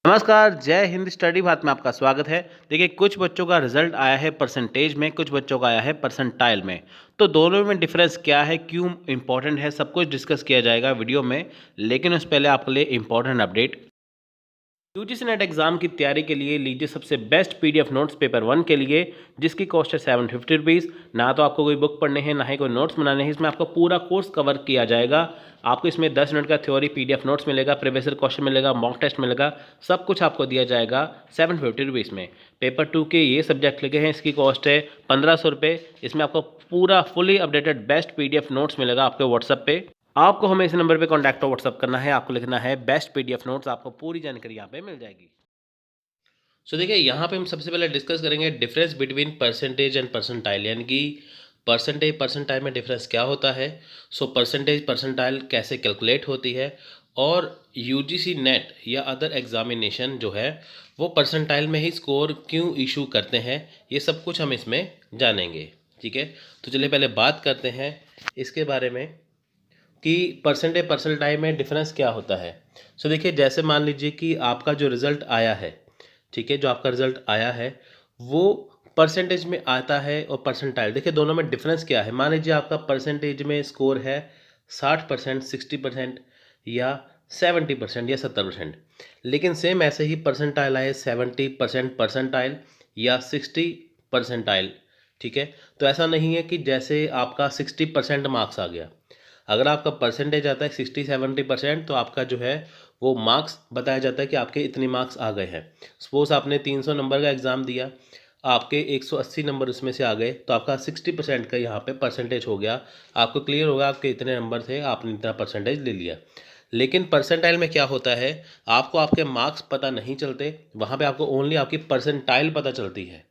नमस्कार, जय हिंद स्टडी बात में आपका स्वागत है। देखिए कुछ बच्चों का रिजल्ट आया है परसेंटेज में, कुछ बच्चों का आया है परसेंटाइल में। तो दोनों में डिफरेंस क्या है, क्यों इंपॉर्टेंट है, सब कुछ डिस्कस किया जाएगा वीडियो में। लेकिन उससे पहले आपके लिए important update. UGC net exam की तैयारी के लिए लीजिए सबसे बेस्ट पीडीएफ नोट्स पेपर 1 के लिए, जिसकी कॉस्ट है 750 रुपीज़। ना तो आपको कोई बुक पढ़ने हैं, ना ही कोई नोट्स बनाने हैं, इसमें आपका पूरा कोर्स कवर किया जाएगा। आपको इसमें 10 मिनट का थ्योरी पीडीएफ नोट्स मिलेगा, प्रीवियस ईयर क्वेश्चन मिलेगा, मॉक टेस्ट मिलेगा, सब कुछ आपको दिया जाएगा 750 रुपीज़ में। पेपर 2 के ये सब्जेक्ट लिखे हैं, इसकी कॉस्ट है 1500 रुपये। इसमें आपको पूरा fully updated best PDF notes मिलेगा आपके व्हाट्सएप पे। आपको हमें इस नंबर पे कॉन्टैक्ट और व्हाट्सअप करना है, आपको लिखना है बेस्ट पीडीएफ नोट्स, आपको पूरी जानकारी यहाँ पे मिल जाएगी। सो देखिए यहाँ पे हम सबसे पहले डिस्कस करेंगे difference between percentage and percentile, यानी कि परसेंटेज परसेंटाइल में डिफरेंस क्या होता है। सो परसेंटेज परसेंटाइल कैसे कैलकुलेट होती है, और यूजीसी नेट या अदर एग्जामिनेशन जो है वो परसेंटाइल में ही स्कोर क्यों इशू करते हैं, ये सब कुछ हम इसमें जानेंगे। ठीक है, तो चलिए पहले बात करते हैं इसके बारे में कि परसेंटेज परसेंटाइल में डिफरेंस क्या होता है। सो देखिए जैसे मान लीजिए कि आपका जो रिज़ल्ट आया है, ठीक है, जो आपका रिजल्ट आया है वो परसेंटेज में आता है और परसेंटाइल। देखिए दोनों में डिफरेंस क्या है। मान लीजिए आपका परसेंटेज में स्कोर है 60%, 60% या 70% या 70%, लेकिन सेम ऐसे ही परसेंटाइल आए 70% परसेंटाइल या 60%। ठीक है, तो ऐसा नहीं है कि जैसे आपका 60% मार्क्स आ गया, अगर आपका परसेंटेज आता है 60-70%, तो आपका जो है वो मार्क्स बताया जाता है कि आपके इतने मार्क्स आ गए हैं। सपोज आपने 300 नंबर का एग्ज़ाम दिया, आपके 180 नंबर उसमें से आ गए, तो आपका 60% का यहाँ पे परसेंटेज हो गया। आपको क्लियर होगा आपके इतने नंबर थे, आपने इतना परसेंटेज ले लिया। लेकिन परसेंटाइल में क्या होता है, आपको आपके मार्क्स पता नहीं चलते, वहाँ पे आपको ओनली आपकी परसेंटाइल पता चलती है।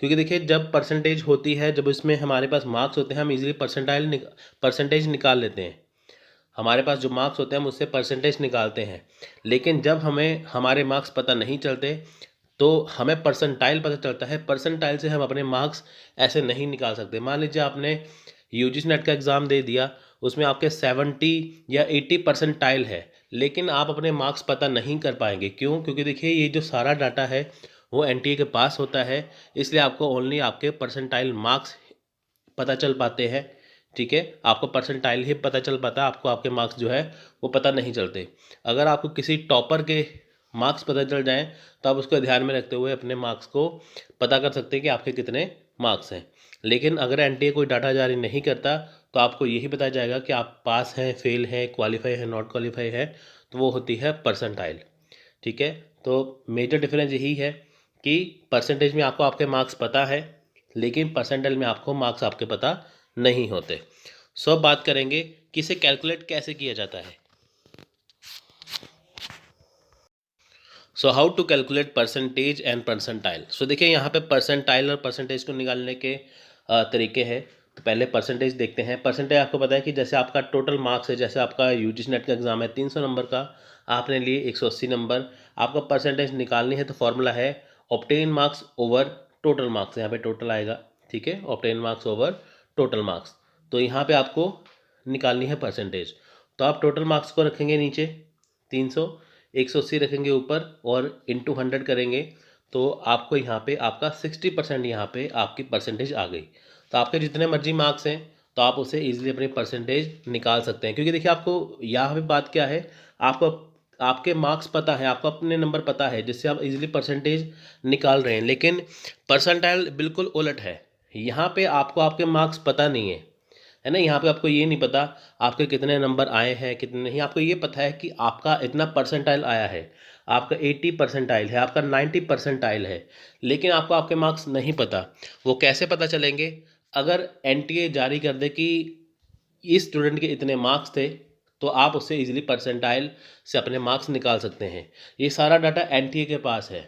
क्योंकि देखिए जब परसेंटेज होती है, जब इसमें हमारे पास मार्क्स होते हैं, हम इजीली परसेंटेज निकाल लेते हैं। हमारे पास जो मार्क्स होते हैं हम उससे परसेंटेज निकालते हैं। लेकिन जब हमें हमारे मार्क्स पता नहीं चलते, तो हमें परसेंटाइल पता चलता है। परसेंटाइल से हम अपने मार्क्स ऐसे नहीं निकाल सकते। मान लीजिए आपने यूजीसी नेट का एग्ज़ाम दे दिया, उसमें आपके 70 या 80 परसेंटाइल है, लेकिन आप अपने मार्क्स पता नहीं कर पाएंगे। क्यों? क्योंकि देखिए ये जो सारा डाटा है वो एनटीए के पास होता है, इसलिए आपको ओनली आपके परसेंटाइल मार्क्स पता चल पाते हैं। ठीक है, आपको परसेंटाइल ही पता चल पाता है, आपको आपके मार्क्स जो है वो पता नहीं चलते। अगर आपको किसी टॉपर के मार्क्स पता चल जाएं, तो आप उसको ध्यान में रखते हुए अपने मार्क्स को पता कर सकते हैं कि आपके कितने मार्क्स हैं। लेकिन अगर एनटीए कोई डाटा जारी नहीं करता, तो आपको यही बताया जाएगा कि आप पास हैं, फेल हैं, क्वालिफाई है, नॉट क्वालिफाई है, तो वो होती है परसेंटाइल। ठीक है, तो मेजर डिफरेंस यही है कि परसेंटेज में आपको आपके मार्क्स पता है, लेकिन परसेंटाइल में आपको मार्क्स आपके पता नहीं होते। सो अब बात करेंगे कि इसे कैलकुलेट कैसे किया जाता है। So how to calculate percentage and percentile. So देखिए यहाँ पे परसेंटाइल और परसेंटेज को निकालने के तरीके हैं। तो पहले परसेंटेज देखते हैं। परसेंटेज आपको पता है कि जैसे आपका टोटल मार्क्स है, जैसे आपका यूजीसी नेट का एग्जाम है 300 नंबर का, आपने लिए 180 नंबर, आपका परसेंटेज निकालनी है, तो फॉर्मूला है obtain marks over total marks. यहाँ पे टोटल आएगा, ठीक है, obtain marks over total marks. तो यहाँ पे आपको निकालनी है परसेंटेज। तो आप टोटल मार्क्स को रखेंगे नीचे 300, 180 रखेंगे ऊपर और इंटू 100 करेंगे, तो आपको यहाँ पे आपका 60% यहाँ पे आपकी परसेंटेज आ गई। तो आपके जितने मर्जी मार्क्स हैं, तो आप उसे ईजिली अपनी परसेंटेज निकाल सकते हैं। क्योंकि देखिए आपको यहाँ पे बात क्या है, आपको आपके मार्क्स पता है, आपको अपने नंबर पता है, जिससे आप इजीली परसेंटेज निकाल रहे हैं। लेकिन परसेंटाइल बिल्कुल उलट है, यहाँ पे आपको आपके मार्क्स पता नहीं है ना। यहाँ पे आपको ये नहीं पता आपके कितने नंबर आए हैं, कितने नहीं। आपको ये पता है कि आपका इतना परसेंटाइल आया है, आपका 80 परसेंटाइल है, आपका 90 परसेंटाइल है, लेकिन आपको आपके मार्क्स नहीं पता। वो कैसे पता चलेंगे? अगर एनटीए जारी कर दे कि इस स्टूडेंट के इतने मार्क्स थे, तो आप उससे इजीली परसेंटाइल से अपने मार्क्स निकाल सकते हैं। ये सारा डाटा एनटीए के पास है।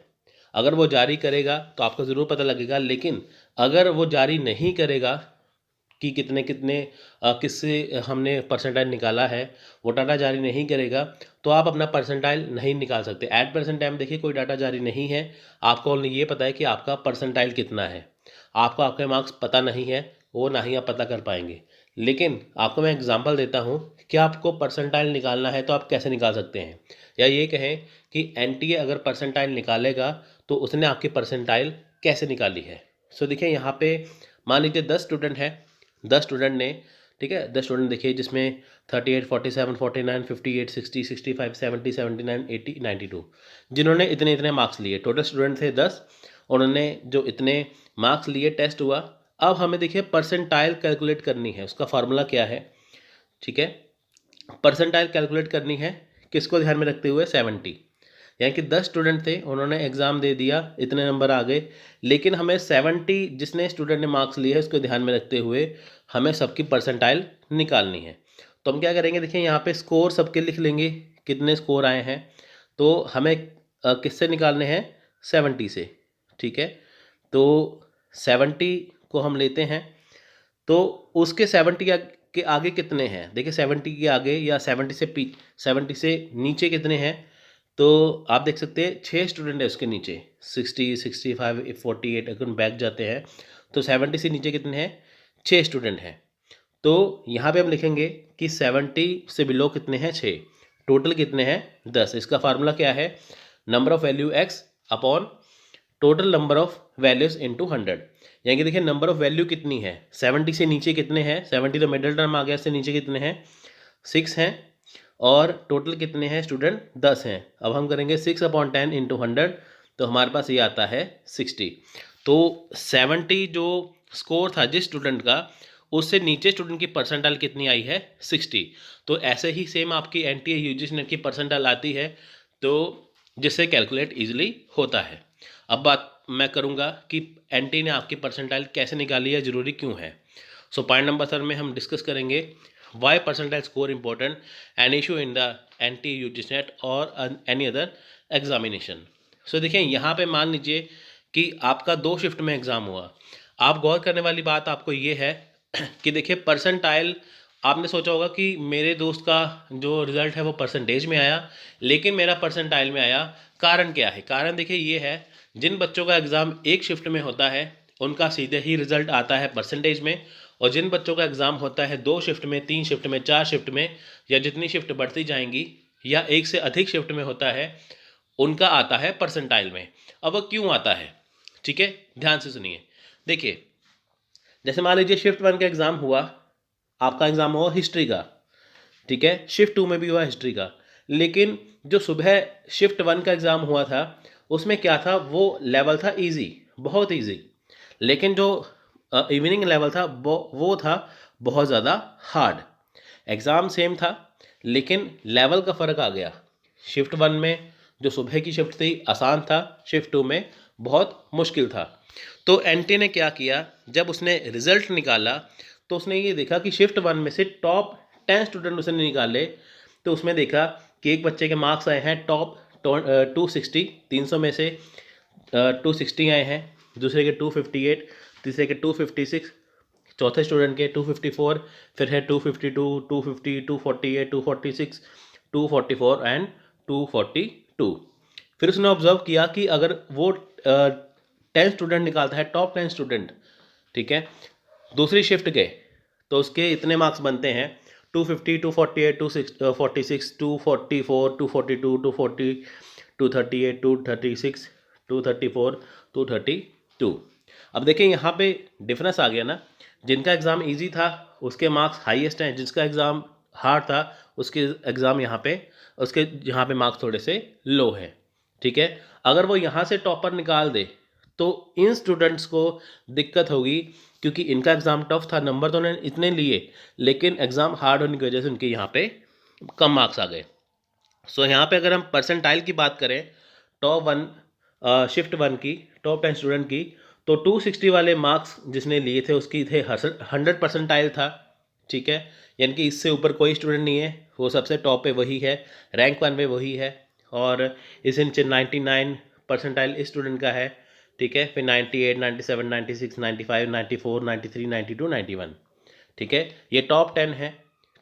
अगर वो जारी करेगा तो आपको ज़रूर पता लगेगा, लेकिन अगर वो जारी नहीं करेगा कि कितने कितने किससे हमने परसेंटाइल निकाला है, वो डाटा जारी नहीं करेगा, तो आप अपना परसेंटाइल नहीं निकाल सकते। एट प्रेजेंट टाइम देखिए कोई डाटा जारी नहीं है, आपको ओनली ये पता है कि आपका परसेंटाइल कितना है, आपको आपके मार्क्स पता नहीं है, वो ना ही आप पता कर पाएंगे। लेकिन आपको मैं एग्जांपल देता हूँ कि आपको परसेंटाइल निकालना है तो आप कैसे निकाल सकते हैं, या ये कहें कि एनटीए अगर परसेंटाइल निकालेगा तो उसने आपकी परसेंटाइल कैसे निकाली है। सो देखिए यहाँ पे मान लीजिए 10 स्टूडेंट हैं, 10 स्टूडेंट ने, ठीक है, 10 स्टूडेंट देखिए जिसमें 38, 47, 49, 58, 60, 65, 70, 79, 80, 92 जिन्होंने इतने इतने मार्क्स लिए। टोटल स्टूडेंट थे 10, उन्होंने जो इतने मार्क्स लिए, टेस्ट हुआ। अब हमें देखिए परसेंटाइल कैलकुलेट करनी है, उसका फार्मूला क्या है, ठीक है। परसेंटाइल कैलकुलेट करनी है किसको ध्यान में रखते हुए, 70, यानी कि 10 स्टूडेंट थे, उन्होंने एग्ज़ाम दे दिया, इतने नंबर आ गए, लेकिन हमें 70 जिसने स्टूडेंट ने मार्क्स लिए है उसको ध्यान में रखते हुए हमें सबकी परसेंटाइल निकालनी है। तो हम क्या करेंगे, देखिए यहाँ पे स्कोर सबके लिख लेंगे, कितने स्कोर आए हैं, तो हमें किससे निकालने हैं, 70 से, ठीक है। तो 70 को हम लेते हैं, तो उसके 70 के आगे कितने हैं, देखिए 70 के आगे या 70 से नीचे कितने हैं, तो आप देख सकते हैं 6 स्टूडेंट है उसके नीचे, 60, 65, 48, अगर बैक जाते हैं तो 70 से नीचे कितने हैं, 6 स्टूडेंट हैं। तो यहाँ पे हम लिखेंगे कि 70 से बिलो कितने हैं, 6, टोटल कितने हैं, 10। इसका फार्मूला क्या है, number of value x upon total number of values into 100। यानी कि देखिए नंबर ऑफ वैल्यू कितनी है, 70 से नीचे कितने हैं, 70 तो मिडिल टर्म आ गया, इससे नीचे कितने हैं, 6 हैं, और टोटल कितने हैं स्टूडेंट, 10 हैं। अब हम करेंगे 6/10 इंटू 100, तो हमारे पास ये आता है 60। तो 70 जो स्कोर था जिस स्टूडेंट का, उससे नीचे स्टूडेंट की परसेंटाइल कितनी आई है, 60। तो ऐसे ही सेम आपकी एनटीए यूजीसी नेट की परसेंटाइल आती है, तो जिससे कैलकुलेट ईजिली होता है। अब बात मैं करूँगा कि एनटी ने आपकी परसेंटाइल कैसे निकाली है, ज़रूरी क्यों है। सो पॉइंट नंबर 3 में हम डिस्कस करेंगे why percentile score important an issue in the NTA UGC NET और एनी अदर एग्जामिनेशन। सो देखिए यहाँ पे मान लीजिए कि आपका 2 शिफ्ट में एग्ज़ाम हुआ। आप गौर करने वाली बात आपको ये है कि देखिए परसेंटाइल, आपने सोचा होगा कि मेरे दोस्त का जो रिज़ल्ट है वो परसेंटेज में आया, लेकिन मेरा परसेंटाइल में आया। कारण क्या है, कारण देखिए ये है, जिन बच्चों का एग्ज़ाम एक शिफ्ट में होता है उनका सीधे ही रिजल्ट आता है परसेंटेज में, और जिन बच्चों का एग्ज़ाम होता है 2 शिफ्ट में, 3 शिफ्ट में, 4 शिफ्ट में, या जितनी शिफ्ट बढ़ती जाएंगी, या एक से अधिक शिफ्ट में होता है, उनका आता है परसेंटाइल में। अब वो क्यों आता है, ठीक है, ध्यान से सुनिए। देखिए जैसे मान लीजिए शिफ्ट 1 का एग्ज़ाम हुआ, आपका एग्ज़ाम हुआ हिस्ट्री का, ठीक है, शिफ्ट 2 में भी हुआ हिस्ट्री का, लेकिन जो सुबह शिफ्ट 1 का एग्ज़ाम हुआ था उसमें क्या था, वो लेवल था इजी, बहुत इजी, लेकिन जो इवनिंग लेवल था वो था बहुत ज़्यादा हार्ड। एग्ज़ाम सेम था लेकिन लेवल का फ़र्क आ गया। शिफ्ट 1 में जो सुबह की शिफ्ट थी आसान था, शिफ्ट 2 में बहुत मुश्किल था। तो एनटी ने क्या किया, जब उसने रिज़ल्ट निकाला तो उसने ये देखा कि शिफ्ट 1 में से टॉप 10 स्टूडेंट उसने निकाले, तो उसमें देखा कि एक बच्चे के मार्क्स आए हैं टॉप 260, 300 में से 260 आए हैं, दूसरे के 258, तीसरे के 256, चौथे स्टूडेंट के 254, फिर है 252, 250, 248, 246, 244 एंड 242। फिर उसने ऑब्जर्व किया कि अगर वो 10 स्टूडेंट निकालता है, टॉप 10 स्टूडेंट, ठीक है, दूसरी शिफ्ट के, तो उसके इतने मार्क्स बनते हैं 250, 248, 246, 244, 242, 240, 238, 236, 234, 232। अब देखिए यहाँ पे डिफरेंस आ गया ना, जिनका एग्ज़ाम इजी था उसके मार्क्स हाईएस्ट हैं, जिसका एग्ज़ाम हार्ड था उसके एग्ज़ाम यहाँ पे मार्क्स थोड़े से लो हैं, ठीक है। अगर वो यहाँ से टॉपर निकाल दे तो इन स्टूडेंट्स को दिक्कत होगी, क्योंकि इनका एग्ज़ाम टफ था, नंबर तो उन्होंने इतने लिए, लेकिन एग्ज़ाम हार्ड होने की वजह से उनके यहाँ पे कम मार्क्स आ गए। सो यहाँ पे अगर हम परसेंटाइल की बात करें, टॉप 1 शिफ्ट 1 की टॉप 10 स्टूडेंट की, तो 260 वाले मार्क्स जिसने लिए थे उसकी थे 100 परसेंटाइल था, ठीक है, यानी कि इससे ऊपर कोई स्टूडेंट नहीं है, वो सबसे टॉप पे वही है, रैंक 1 पे वही है। और इससे नीचे 99 परसेंटाइल इस स्टूडेंट का है, ठीक है, फिर 98, 97, 96, 95, 94, 93, 92, 91, ठीक है, ये टॉप 10 है,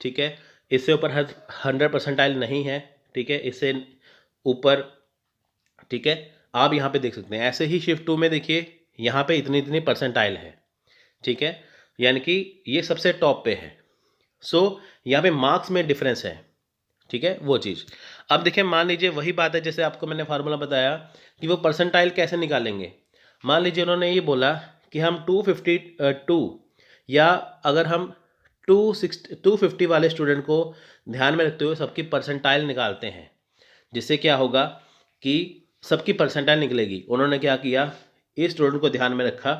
ठीक है। इससे ऊपर 100 परसेंटाइल नहीं है, ठीक है, इससे ऊपर, ठीक है, आप यहाँ पे देख सकते हैं। ऐसे ही शिफ्ट 2 में देखिए यहाँ पे इतनी इतनी परसेंटाइल है, ठीक है, यानी कि ये सबसे टॉप पे है, सो यहाँ पे मार्क्स में डिफरेंस है, ठीक है, वो चीज़। अब देखिए, मान लीजिए वही बात है जैसे आपको मैंने फार्मूला बताया कि वो परसेंटाइल कैसे निकालेंगे। मान लीजिए उन्होंने ये बोला कि हम 252 या अगर हम 250 वाले स्टूडेंट को ध्यान में रखते हुए सबकी परसेंटाइल निकालते हैं, जिससे क्या होगा कि सबकी परसेंटाइल निकलेगी। उन्होंने क्या किया, इस स्टूडेंट को ध्यान में रखा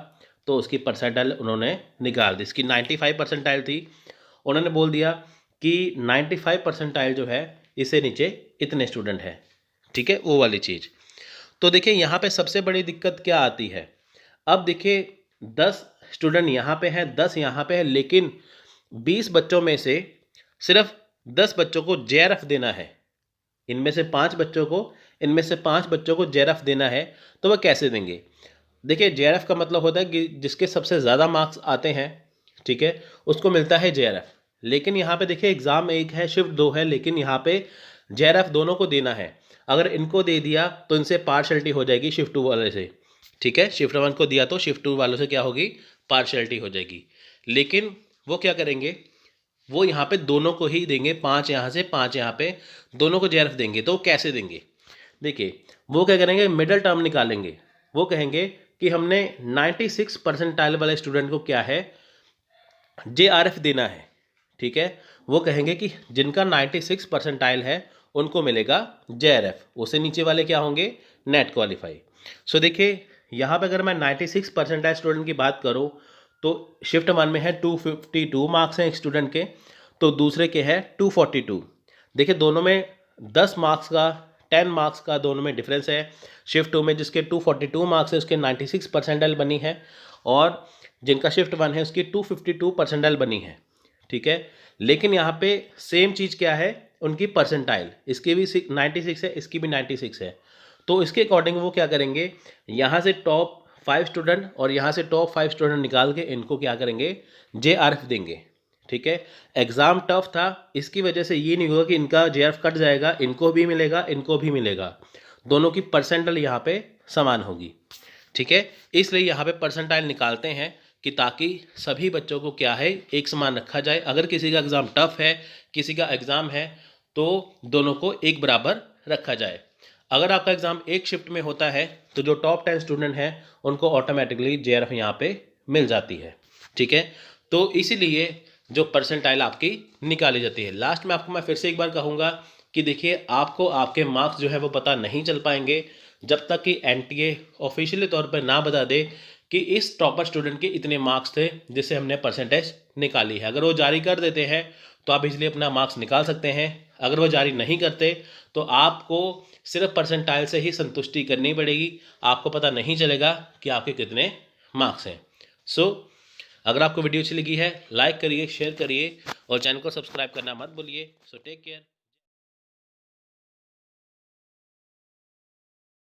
तो उसकी परसेंटाइल उन्होंने निकाल दी। इसकी 95 परसेंटाइल थी, उन्होंने बोल दिया कि 95 परसेंटाइल जो है इससे नीचे इतने स्टूडेंट हैं, ठीक है, वो वाली चीज़। तो देखिए यहाँ पे सबसे बड़ी दिक्कत क्या आती है। अब देखिए 10 स्टूडेंट यहाँ पे हैं, 10 यहाँ पे हैं, लेकिन 20 बच्चों में से सिर्फ 10 बच्चों को जेआरएफ देना है। इनमें से 5 बच्चों को जेआरएफ देना है, तो वह कैसे देंगे। देखिए जेआरएफ का मतलब होता है कि जिसके सबसे ज़्यादा मार्क्स आते हैं, ठीक है, उसको मिलता है जेआरएफ। लेकिन यहाँ पे देखिए एग्ज़ाम एक है, शिफ्ट 2 है, लेकिन यहाँ पे जेआरएफ दोनों को देना है। अगर इनको दे दिया तो इनसे पार्शलिटी हो जाएगी शिफ्ट 2 वाले से, ठीक है। शिफ्ट 1 को दिया तो शिफ्ट 2 वालों से क्या होगी, पार्शलिटी हो जाएगी। लेकिन वो क्या करेंगे, वो यहाँ पे दोनों को ही देंगे, 5 यहाँ से 5 यहाँ पे, दोनों को जेआरएफ देंगे। तो कैसे देंगे, देखिए वो क्या करेंगे, मिडल टर्म निकालेंगे। वो कहेंगे कि हमने 96 परसेंटाइल वाले स्टूडेंट को क्या है, जेआरएफ देना है, ठीक है। वो कहेंगे कि जिनका 96 परसेंटाइल है उनको मिलेगा जेआरएफ, उससे नीचे वाले क्या होंगे, नेट क्वालिफाई। सो देखिए यहाँ पे अगर मैं 96 परसेंटाइल स्टूडेंट की बात करूँ तो शिफ्ट 1 में है 252 मार्क्स हैं एक स्टूडेंट के, तो दूसरे के है 242। देखिए दोनों में 10 मार्क्स का 10 मार्क्स का दोनों में डिफरेंस है। शिफ्ट 2 में जिसके 242 मार्क्स है उसके 96 परसेंटाइल बनी है, और जिनका शिफ्ट 1 है उसकी 252 परसेंटाइल बनी है, ठीक है। लेकिन यहाँ पे सेम चीज़ क्या है, उनकी परसेंटाइल, इसकी भी 96 है, इसकी भी 96 है। तो इसके अकॉर्डिंग वो क्या करेंगे, यहाँ से टॉप 5 स्टूडेंट और यहाँ से टॉप 5 स्टूडेंट निकाल के इनको क्या करेंगे, जेआरएफ देंगे, ठीक है। एग्ज़ाम टफ था, इसकी वजह से ये नहीं होगा कि इनका जेआरएफ कट जाएगा, इनको भी मिलेगा, इनको भी मिलेगा, दोनों की परसेंटाइल यहाँ पे समान होगी, ठीक है। इसलिए यहाँ पे परसेंटाइल निकालते हैं कि ताकि सभी बच्चों को क्या है, एक समान रखा जाए। अगर किसी का एग्ज़ाम टफ है, किसी का एग्ज़ाम है, तो दोनों को एक बराबर रखा जाए। अगर आपका एग्ज़ाम एक शिफ्ट में होता है तो जो टॉप 10 स्टूडेंट हैं उनको ऑटोमेटिकली जेआरएफ यहाँ पे मिल जाती है, ठीक है। तो इसीलिए जो परसेंटाइल आपकी निकाली जाती है। लास्ट में आपको मैं फिर से एक बार कहूँगा कि देखिए आपको आपके मार्क्स जो है वो पता नहीं चल पाएंगे जब तक कि एनटीए ऑफिशियली तौर पर ना बता दे कि इस टॉपर स्टूडेंट के इतने मार्क्स थे जिससे हमने परसेंटेज निकाली है। अगर वो जारी कर देते हैं तो आप इजीली अपना मार्क्स निकाल सकते हैं। अगर वो जारी नहीं करते तो आपको सिर्फ परसेंटाइल से ही संतुष्टि करनी पड़ेगी, आपको पता नहीं चलेगा कि आपके कितने मार्क्स हैं। सो अगर आपको वीडियो अच्छी लगी है लाइक करिए, शेयर करिए और चैनल को सब्सक्राइब करना मत भूलिए। So take care.